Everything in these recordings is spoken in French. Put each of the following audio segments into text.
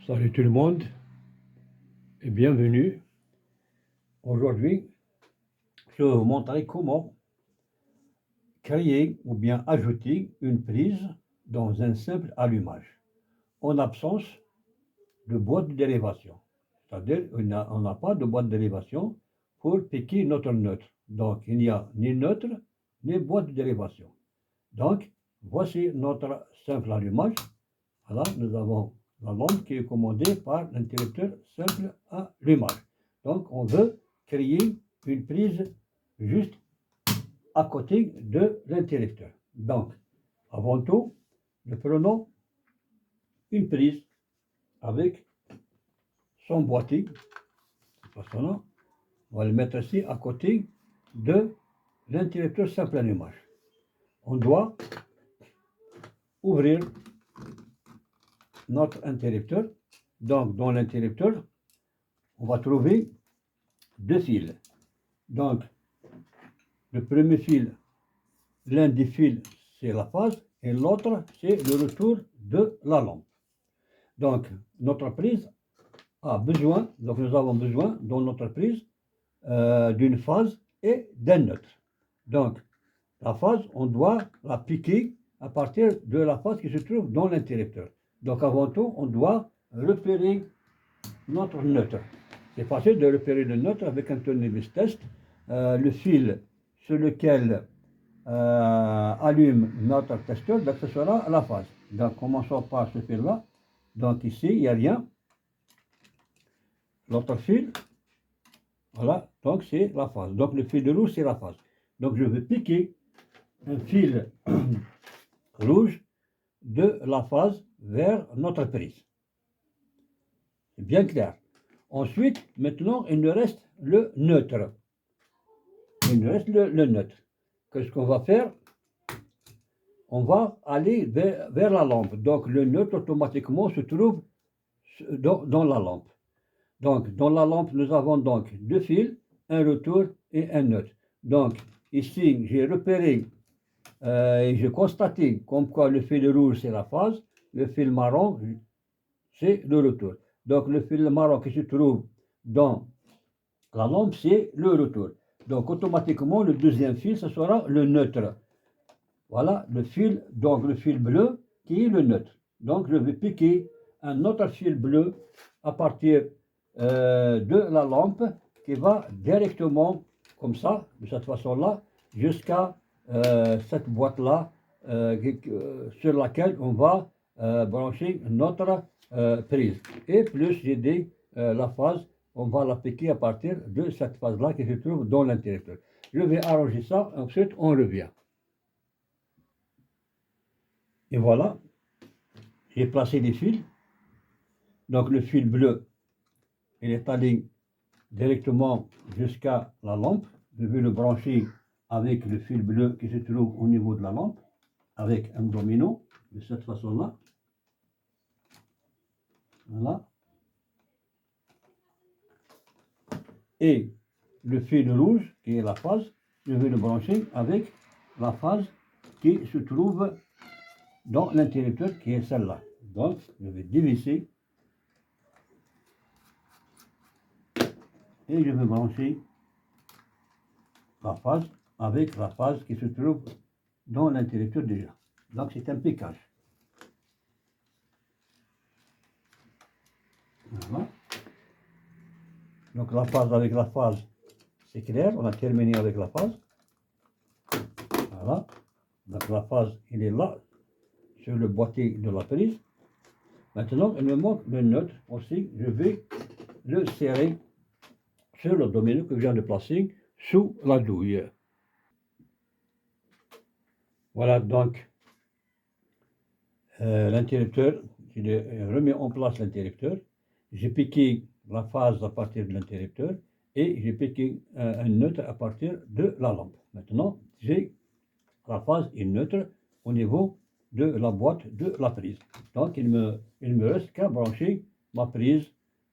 Salut tout le monde et bienvenue. Aujourd'hui, je vais vous montrer comment créer ou bien ajouter une prise dans un simple allumage en absence de boîte de dérivation. C'est-à-dire on n'a pas de boîte de dérivation pour piquer notre neutre. Donc il n'y a ni neutre ni boîte de dérivation. Donc voici notre simple allumage. Voilà, nous avons la lampe qui est commandée par l'interrupteur simple allumage. Donc, on veut créer une prise juste à côté de l'interrupteur. Donc, avant tout, nous prenons une prise avec son boîtier. On va le mettre ici à côté de l'interrupteur simple allumage. On doit ouvrir notre interrupteur. Donc, dans l'interrupteur, on va trouver deux fils. Donc, le premier fil, l'un des fils, c'est la phase et l'autre, c'est le retour de la lampe. Donc, notre prise a besoin, donc nous avons besoin dans notre prise d'une phase et d'un neutre. Donc, la phase, on doit la piquer à partir de la phase qui se trouve dans l'interrupteur. Donc, avant tout, on doit repérer notre neutre. C'est facile de repérer le neutre avec un tournevis test. Le fil sur lequel allume notre testeur, donc ce sera la phase. Donc commençons par ce fil-là. Donc ici, il n'y a rien. L'autre fil, voilà, donc c'est la phase. Donc le fil de rouge, c'est la phase. Donc je vais piquer un fil rouge de la phase vers notre prise. C'est bien clair. Ensuite, maintenant, il nous reste le neutre. Il nous reste le neutre. Qu'est-ce qu'on va faire? On va aller vers la lampe. Donc le neutre automatiquement se trouve dans la lampe. Donc dans la lampe, nous avons donc deux fils, un retour et un neutre. Donc ici, j'ai repéré et j'ai constaté comme quoi le fil rouge c'est la phase, le fil marron c'est le retour. Donc le fil marron qui se trouve dans la lampe c'est le retour. Donc automatiquement le deuxième fil ce sera le neutre. Voilà le fil, donc le fil bleu qui est le neutre. Donc je vais piquer un autre fil bleu à partir de la lampe qui va directement comme ça, de cette façon-là, jusqu'à cette boîte-là sur laquelle on va brancher notre prise. Et plus j'ai dit la phase, on va la piquer à partir de cette phase-là qui se trouve dans l'interrupteur. Je vais arranger ça, ensuite on revient. Et voilà, j'ai placé les fils. Donc le fil bleu, il est allé directement jusqu'à la lampe. Je vais le brancher avec le fil bleu qui se trouve au niveau de la lampe, avec un domino, de cette façon-là. Voilà. Et le fil rouge, qui est la phase, je vais le brancher avec la phase qui se trouve dans l'interrupteur, qui est celle-là. Donc, je vais dévisser et je vais brancher la phase avec la phase qui se trouve dans l'interrupteur déjà. Donc c'est un piquage. Voilà. Donc la phase avec la phase, c'est clair, on a terminé avec la phase. Voilà. Donc la phase, il est là, sur le boîtier de la prise. Maintenant, il me manque le neutre aussi. Je vais le serrer sur le domino que je viens de placer sous la douille. Voilà donc l'interrupteur. Je remets en place l'interrupteur. J'ai piqué la phase à partir de l'interrupteur et j'ai piqué un neutre à partir de la lampe. Maintenant, j'ai la phase est neutre au niveau de la boîte de la prise. Donc, il me reste qu'à brancher ma prise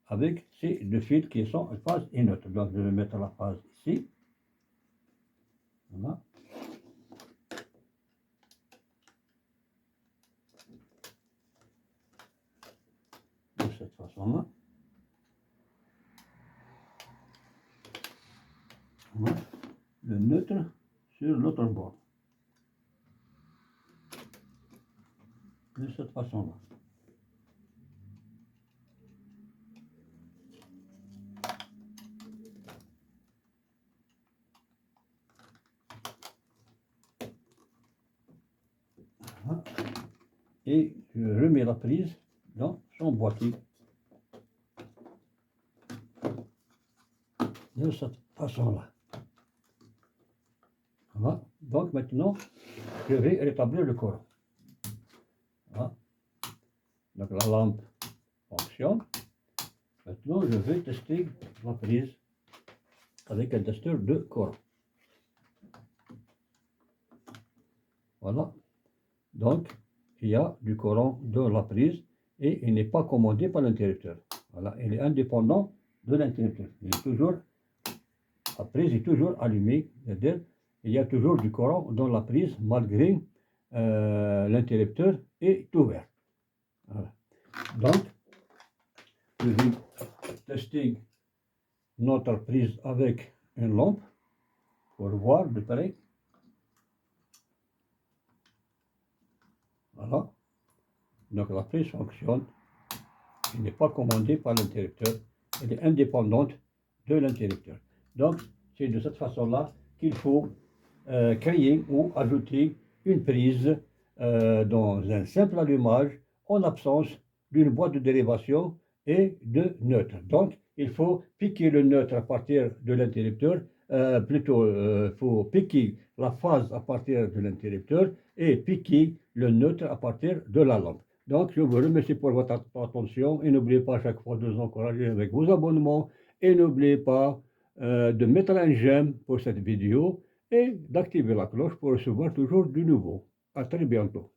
avec ces deux fils qui sont phase et neutre. Donc, je vais mettre la phase ici. Voilà. De cette cette façon-là. Voilà. Le neutre sur l'autre bord. De cette façon-là. Voilà. Et je remets la prise dans son boîtier. De cette façon-là. Voilà. Donc maintenant, je vais rétablir le courant. Voilà. Donc la lampe fonctionne. Maintenant, je vais tester la prise avec un testeur de courant. Voilà. Donc, il y a du courant de la prise et il n'est pas commandé par l'interrupteur. Voilà, il est indépendant de l'interrupteur. La prise est toujours allumée, c'est-à-dire il y a toujours du courant dans la prise malgré l'interrupteur est ouvert. Voilà. Donc, je vais tester notre prise avec une lampe pour voir de près. Voilà. Donc la prise fonctionne. Elle n'est pas commandée par l'interrupteur. Elle est indépendante de l'interrupteur. Donc c'est de cette façon-là qu'il faut créer ou ajouter une prise dans un simple allumage en absence d'une boîte de dérivation et de neutre. Donc il faut piquer le neutre à partir de l'interrupteur, il faut piquer la phase à partir de l'interrupteur et piquer le neutre à partir de la lampe. Donc je vous remercie pour votre attention et n'oubliez pas à chaque fois de nous encourager avec vos abonnements et n'oubliez pas de mettre un j'aime pour cette vidéo et d'activer la cloche pour recevoir toujours du nouveau. À très bientôt.